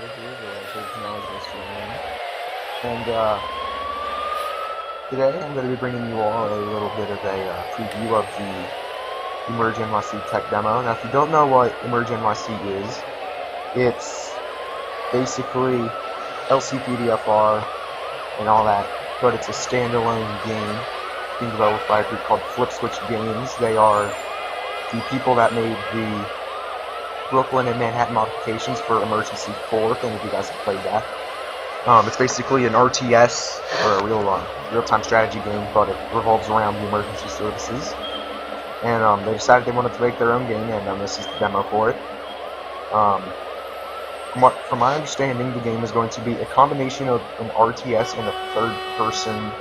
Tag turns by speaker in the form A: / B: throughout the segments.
A: Carter here, the Zanelli stream. And today I'm going to be bringing you all a little bit of a preview of the EmergeNYC tech demo. Now, if you don't know what EmergeNYC is, it's basically LCPDFR and all that, but it's a standalone game being developed by a group called Flipswitch Games. They are the people that made the Brooklyn and Manhattan modifications for EmergeNYC 4, if any of you guys have played that. It's basically an RTS, or a real-time strategy game, but it revolves around the emergency services. And they decided they wanted to make their own game, and this is the demo for it. From my understanding, the game is going to be a combination of an RTS and a third-person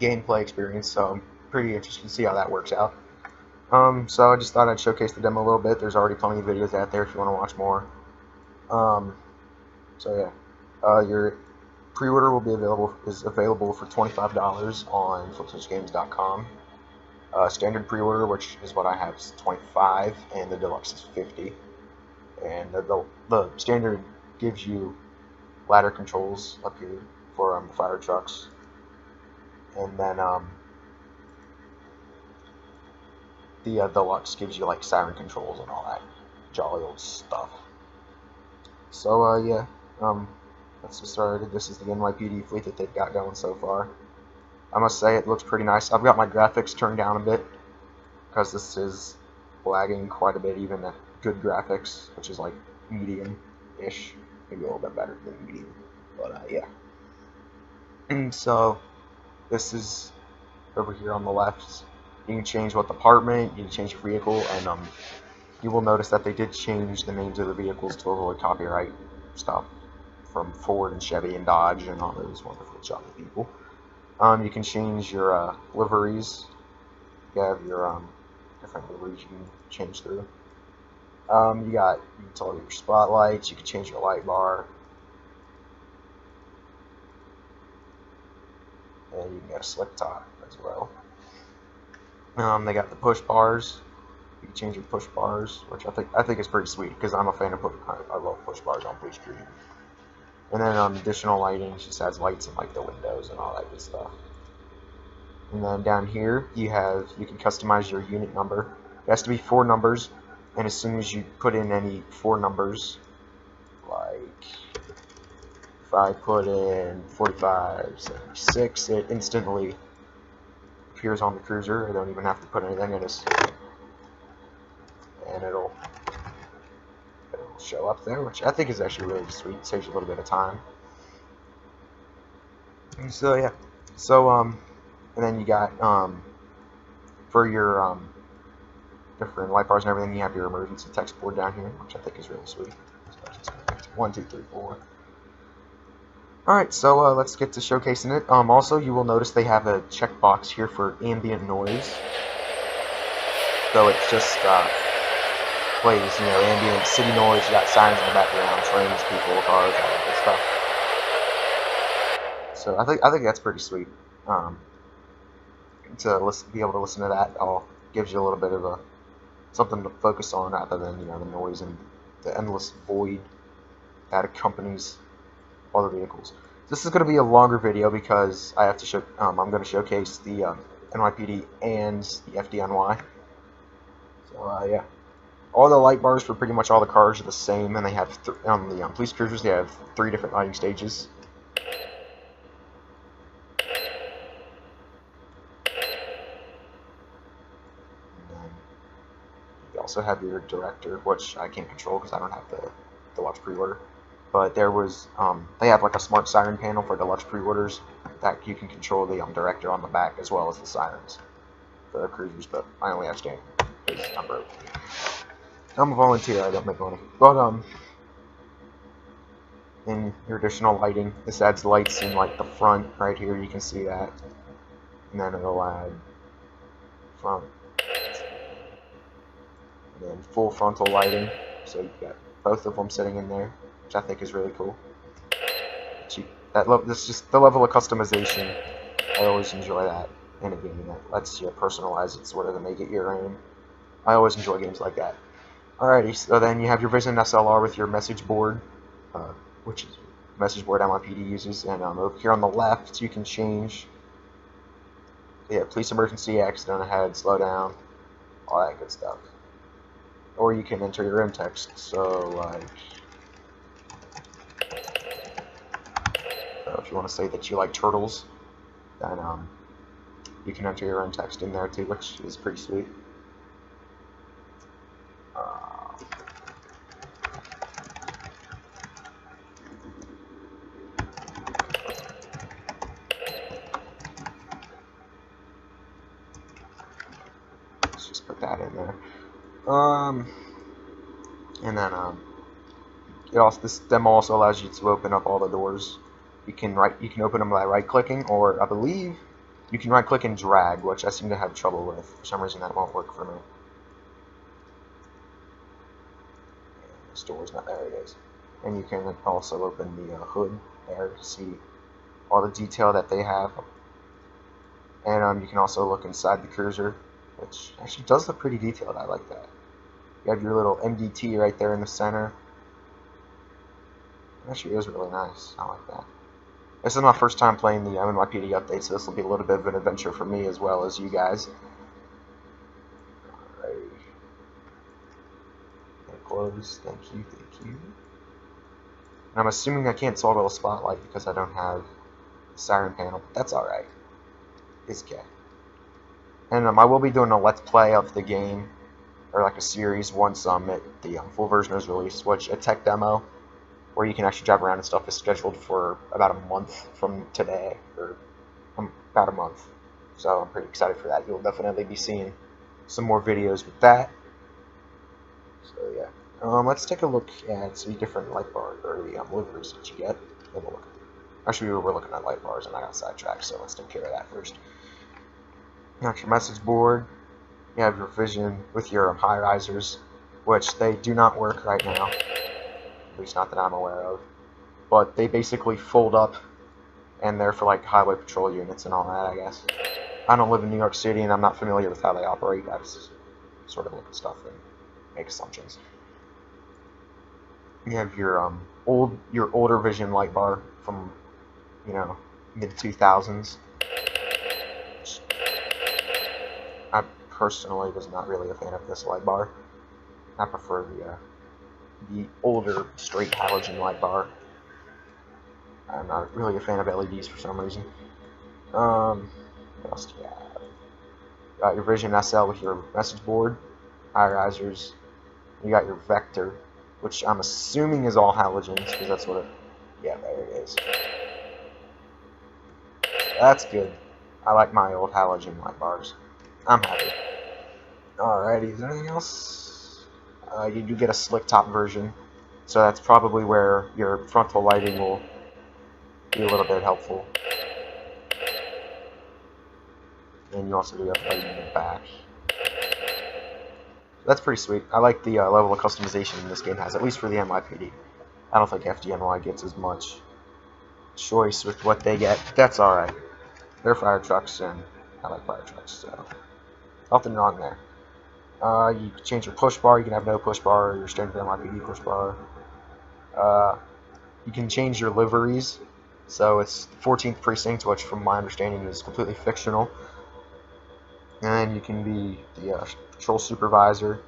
A: gameplay experience, so I'm pretty interested to see how that works out. So I just thought I'd showcase the demo a little bit. There's already plenty of videos out there if you want to watch more. So yeah, your pre-order is available for $25 on flipswitchgames.com. Standard pre-order, which is what I have, is $25, and the deluxe is $50. And the standard gives you ladder controls up here for the fire trucks, and then the deluxe gives you like siren controls and all that jolly old stuff. So yeah, let's get started. This is the NYPD fleet that they've got going so far. I must say it looks pretty nice. I've got my graphics turned down a bit because this is lagging quite a bit, even at good graphics, which is like medium-ish, maybe a little bit better than medium. But yeah. And so this is over here on the left. You can change what department, you can change your vehicle, and you will notice that they did change the names of the vehicles to avoid copyright stuff from Ford and Chevy and Dodge and all those wonderful jolly people. You can change your liveries. You have your different liveries you can change through. You can tell your spotlights, you can change your light bar, and you can get a slick top as well. They got the push bars. You can change your push bars, which I think is pretty sweet because I'm a fan of I love push bars on Blue Street. And then additional lighting just adds lights in like the windows and all that good stuff. And then down here you can customize your unit number. It has to be 4 numbers, and as soon as you put in any 4 numbers, like if I put in 4576, it instantly appears on the cruiser. I don't even have to put anything in it, and it'll show up there, which I think is actually really sweet. Saves you a little bit of time. And so yeah, and then you got for your different light bars and everything, you have your emergency text board down here, which I think is really sweet. So 1, 2, 3, 4. Alright, so let's get to showcasing it. Also, you will notice they have a checkbox here for ambient noise. So it's just plays, ambient city noise. You got sirens in the background, trains, people, cars, all that good stuff. So I think that's pretty sweet. To be able to listen to that, all gives you a little bit of something to focus on rather than the noise and the endless void that accompanies all the vehicles. This is going to be a longer video because I have to show. I'm going to showcase the NYPD and the FDNY. So yeah, all the light bars for pretty much all the cars are the same, and they have on the police cruisers they have 3 different lighting stages. You also have your director, which I can't control because I don't have the deluxe pre-order. But there was, they have like a smart siren panel for deluxe pre-orders that you can control the director on the back as well as the sirens for the cruisers. But I only have standard because I'm broke. I'm a volunteer. I don't make money. But in your additional lighting, this adds lights in like the front right here. You can see that, and then it'll add front. And then full frontal lighting, so you've got both of them sitting in there, which I think is really cool. This just the level of customization. I always enjoy that in a game that lets you personalize it sort of to make it your own. I always enjoy games like that. Alrighty, so then you have your Vision SLR with your message board, which is message board NYPD uses, and over here on the left you can change, yeah, police emergency, accident ahead, slow down, all that good stuff. Or you can enter your own text, so like, if you want to say that you like turtles, then you can enter your own text in there too, which is pretty sweet. Let's just put that in there. And then this demo also allows you to open up all the doors. You can open them by right-clicking, or I believe you can right-click and drag, which I seem to have trouble with. For some reason, that won't work for me. This door's not there. It is. And you can also open the hood there to see all the detail that they have. And you can also look inside the cruiser, which actually does look pretty detailed. I like that. You have your little MDT right there in the center. It actually is really nice. I like that. This is my first time playing the NYPD update, so this will be a little bit of an adventure for me as well as you guys. Alright. Close. Thank you, thank you. And I'm assuming I can't toggle a spotlight because I don't have a siren panel, but that's alright. It's okay. And I will be doing a let's play of the game, or like a series, once the full version is released, which a tech demo where you can actually drive around and stuff is scheduled for about a month from today, or about a month. So I'm pretty excited for that. You'll definitely be seeing some more videos with that. So yeah, let's take a look at the different light bars, or the liveries that you get. Actually, we were looking at light bars and I got sidetracked, so let's take care of that first. You got your message board. You have your vision with your high risers, which they do not work right now. At least not that I'm aware of. But they basically fold up, and they're for like highway patrol units and all that, I guess. I don't live in New York City, and I'm not familiar with how they operate. I just sort of look at stuff and make assumptions. You have your older Vision light bar from, you know, mid-2000s. I personally was not really a fan of this light bar. I prefer the older straight halogen light bar. I'm not really a fan of LEDs for some reason. What else do you have? Got your Vision SL with your message board, high risers. You got your Vector, which I'm assuming is all halogens, because that's what it... Yeah, there it is. That's good. I like my old halogen light bars. I'm happy. Alrighty, is there anything else? You do get a slick top version, so that's probably where your frontal lighting will be a little bit helpful. And you also do have lighting in the back. That's pretty sweet. I like the level of customization this game has, at least for the NYPD. I don't think FDNY gets as much choice with what they get. That's alright. They're fire trucks, and I like fire trucks, so nothing wrong there. You can change your push bar. You can have no push bar, or your standard NYPD push bar. You can change your liveries. So it's 14th Precinct, which from my understanding is completely fictional. And you can be the patrol supervisor.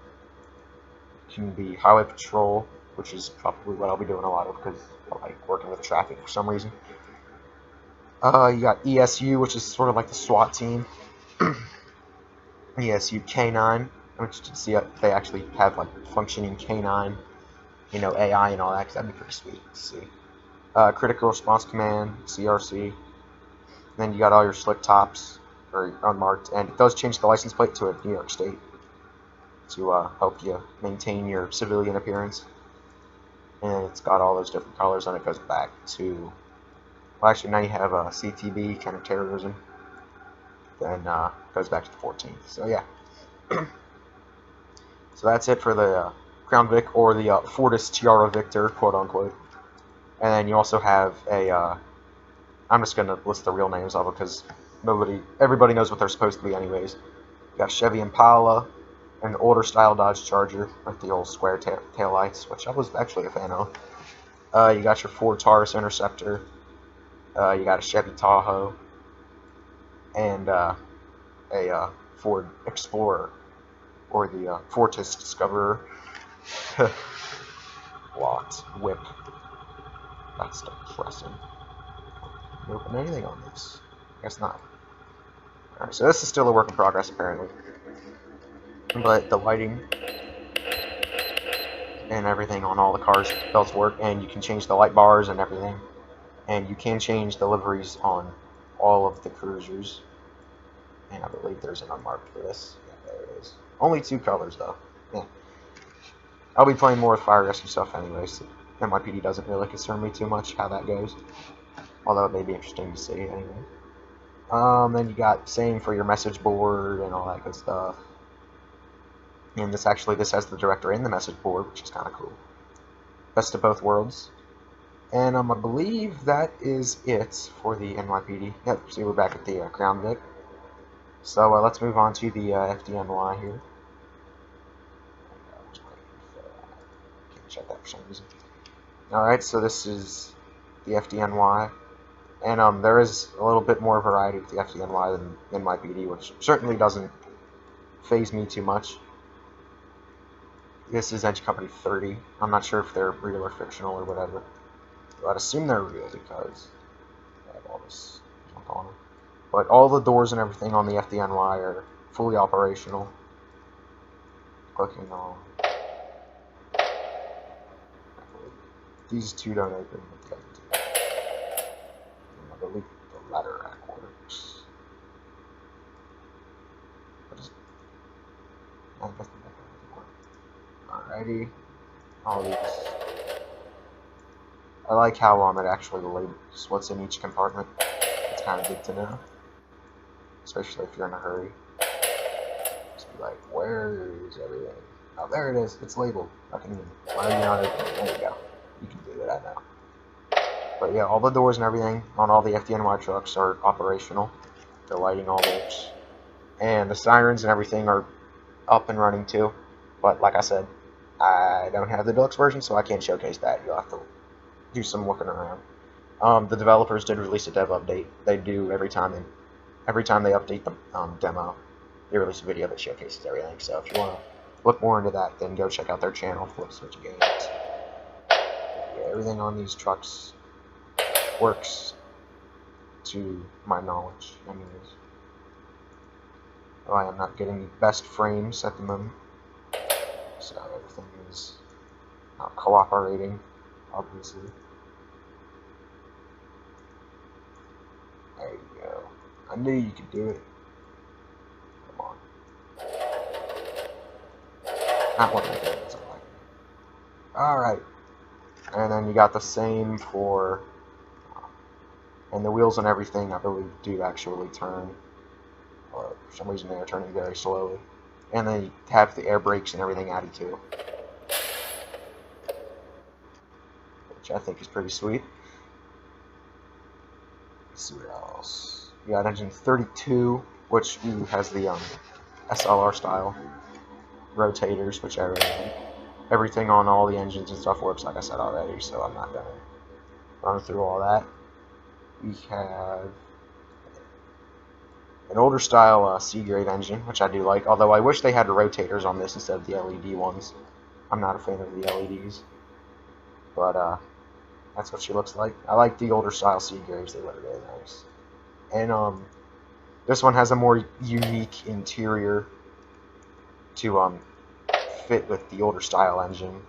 A: You can be highway patrol, which is probably what I'll be doing a lot of because I like working with traffic for some reason. You got ESU, which is sort of like the SWAT team. ESU K9, which you can see they actually have like functioning K9, you know, AI and all that, because that'd be pretty sweet to see. Critical Response Command, CRC. Then you got all your slick tops, or unmarked, and it does change the license plate to a New York State to help you maintain your civilian appearance. And it's got all those different colors, and it goes back to, well, actually now you have CTB, counterterrorism. Then goes back to the 14th. So yeah. So that's it for the Crown Vic, or the Fortis Tiara Victor, quote unquote. And then you also have a, I'm just going to list the real names of it because everybody knows what they're supposed to be anyways. You got Chevy Impala, an older style Dodge Charger with the old square tail lights, which I was actually a fan of. You got your Ford Taurus Interceptor. You got a Chevy Tahoe, and a Ford Explorer, or the Fortis Discoverer. Locked. Whip. That's depressing. Can you open anything on this? Guess not. Alright, so this is still a work in progress, apparently. But the lighting and everything on all the cars does work, and you can change the light bars and everything. And you can change the liveries on all of the cruisers. And I believe there's an unmarked for this. Yeah, there it is. Only 2 colors, though. Yeah. I'll be playing more with fire rescue stuff anyways. NYPD doesn't really concern me too much how that goes. Although it may be interesting to see anyway. Then you got same for your message board and all that good stuff. And this has the director in the message board, which is kind of cool. Best of both worlds. And I believe that is it for the NYPD. Yep, see we're back at the Crown Vic. So let's move on to the FDNY here. Can't check that for some reason. Alright, so this is the FDNY. And there is a little bit more variety with the FDNY than NYPD, which certainly doesn't faze me too much. This is Engine Company 30. I'm not sure if they're real or fictional or whatever. But I'd assume they're real because they have all this junk on them. But all the doors and everything on the FDNY are fully operational. Clicking on. These 2 don't open, but the other 2. I believe the ladder rack works. Alrighty. All these. I like how it actually labels what's in each compartment. It's kind of good to know, especially if you're in a hurry. Just be like, where is everything? Oh, there it is. It's labeled. Why are you not opening? There you go. You can do that now. But yeah, all the doors and everything on all the FDNY trucks are operational. The lighting all works. And the sirens and everything are up and running too. But like I said, I don't have the deluxe version, so I can't showcase that. You'll have to do some looking around. The developers did release a dev update. They do every time they update the demo, they release a video that showcases everything. So if you want to look more into that, then go check out their channel, Flipswitch Games. Yeah, everything on these trucks works to my knowledge, anyways. Oh, I am not getting the best frames at the moment, so everything is not cooperating, obviously. There you go. I knew you could do it. Come on. Not what my games are like. Alright. And then you got the same for... and the wheels and everything, I believe, do actually turn. For some reason, they are turning very slowly. And they have the air brakes and everything added too, which I think is pretty sweet. Let's see what else. You got engine 32, which has the SLR style rotators, which everything on all the engines and stuff works, like I said already, so I'm not gonna run through all that. We have an older style C-grade engine, which I do like, although I wish they had rotators on this instead of the LED ones. I'm not a fan of the LEDs, but that's what she looks like. I like the older style C-grades, they look really nice. And this one has a more unique interior to fit with the older style engine,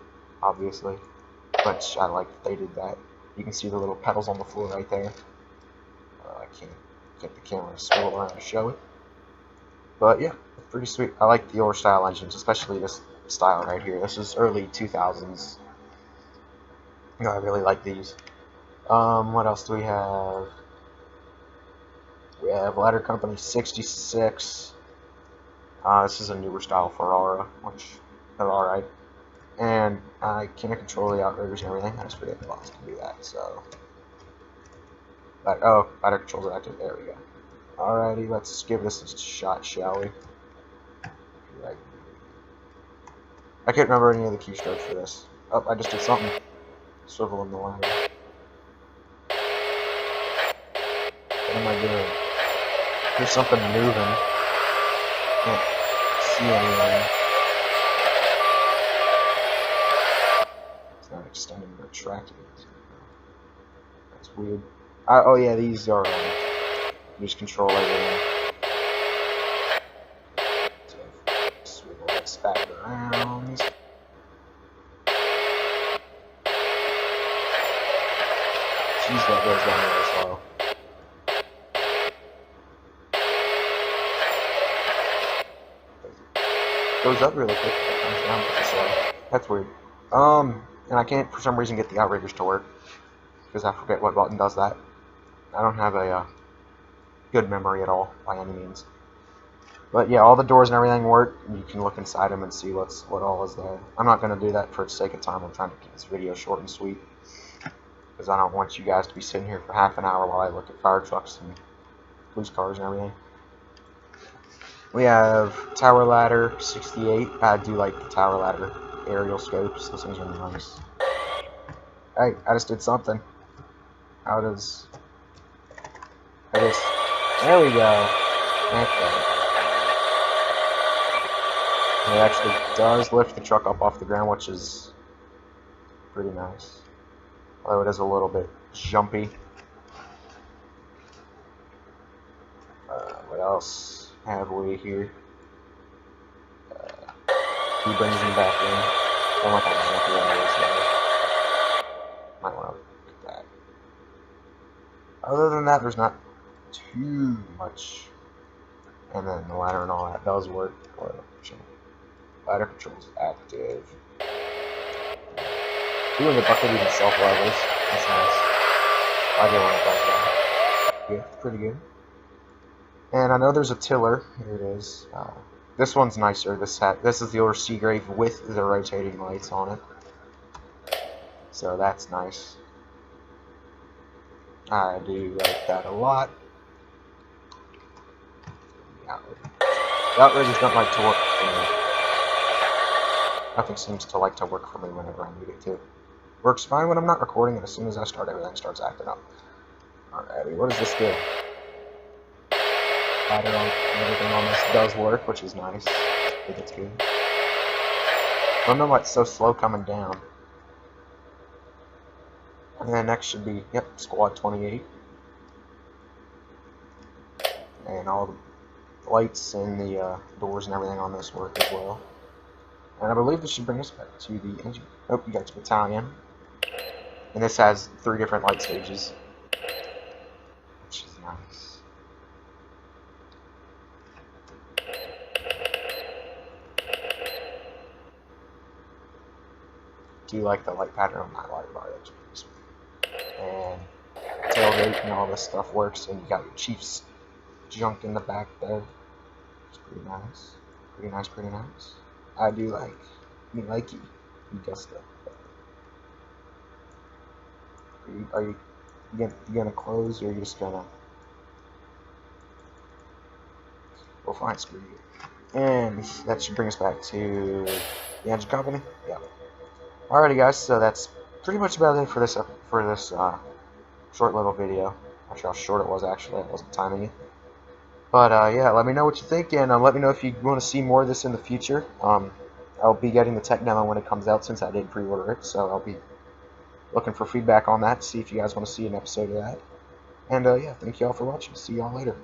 A: obviously, which I like that they did that. You can see the little pedals on the floor right there. I can't get the camera to swivel around to show it, but yeah, it's pretty sweet. I like the older style engines, especially this style right here. This is early 2000s. You know, I really like these. What else do we have? We have Ladder Company 66. This is a newer style Ferrara, which they're alright. And I can't control the outriggers and everything. I just forget the box can do that, so. But, oh, ladder controls are active. There we go. Alrighty, let's give this a shot, shall we? Right. I can't remember any of the keystrokes for this. Oh, I just did something. Swivel in the ladder. What am I doing? There's something moving. Can't see anything. It's not extending or retracting. That's weird. Oh yeah, these are you just control everything. So swivel this back around. Jeez, that goes down really slow. Goes up really quick, but comes down pretty slow. That's weird. And I can't for some reason get the outriggers to work because I forget what button does that. I don't have a good memory at all by any means. But yeah, all the doors and everything work. You can look inside them and see what all is there. I'm not going to do that for the sake of time. I'm trying to keep this video short and sweet because I don't want you guys to be sitting here for half an hour while I look at fire trucks and police cars and everything. We have tower ladder 68. I do like the tower ladder aerial scopes. Those things are nice. Hey, I just did something. How does... There we go. Okay. It actually does lift the truck up off the ground, which is pretty nice. Although it is a little bit jumpy. What else have we here? He brings him back in. I don't like how jumpy that is though. Might want to look at that. Other than that, there's not too much. And then the ladder and all that does work. Ladder controls active. Ooh, and the bucket even self-levels. That's nice. I get when it does that. Yeah, pretty good. And I know there's a tiller. Here it is. This one's nicer. This is the older Seagrave with the rotating lights on it. So that's nice. I do like that a lot. The outriggers don't like to work for me. Nothing seems to like to work for me whenever I need it to. Works fine when I'm not recording, and as soon as I start, everything starts acting up. Alrighty, what does this do? Ladder on everything on this does work, which is nice. I think it's good. I don't know why it's so slow coming down. And then next should be, yep, squad 28. And all the lights and the doors and everything on this work as well. And I believe this should bring us back to the engine. Oh, you got your battalion. And this has 3 different light stages, which is nice. Do you like the light pattern on my light bar? That's pretty sweet. And tailgate and all this stuff works, and you got your Chiefs junk in the back there. It's pretty nice. Pretty nice, pretty nice. I do like you. You guessed it. Are you gonna close, or are you just gonna... Well, fine, screw you. And that should bring us back to the engine company. Yeah. Alrighty, guys. So that's pretty much about it for this short little video. Not sure how short it was actually. I wasn't timing it. But yeah, let me know what you think, and let me know if you want to see more of this in the future. I'll be getting the tech demo when it comes out, since I did pre-order it, so I'll be looking for feedback on that, see if you guys want to see an episode of that. And yeah, thank you all for watching. See y'all later.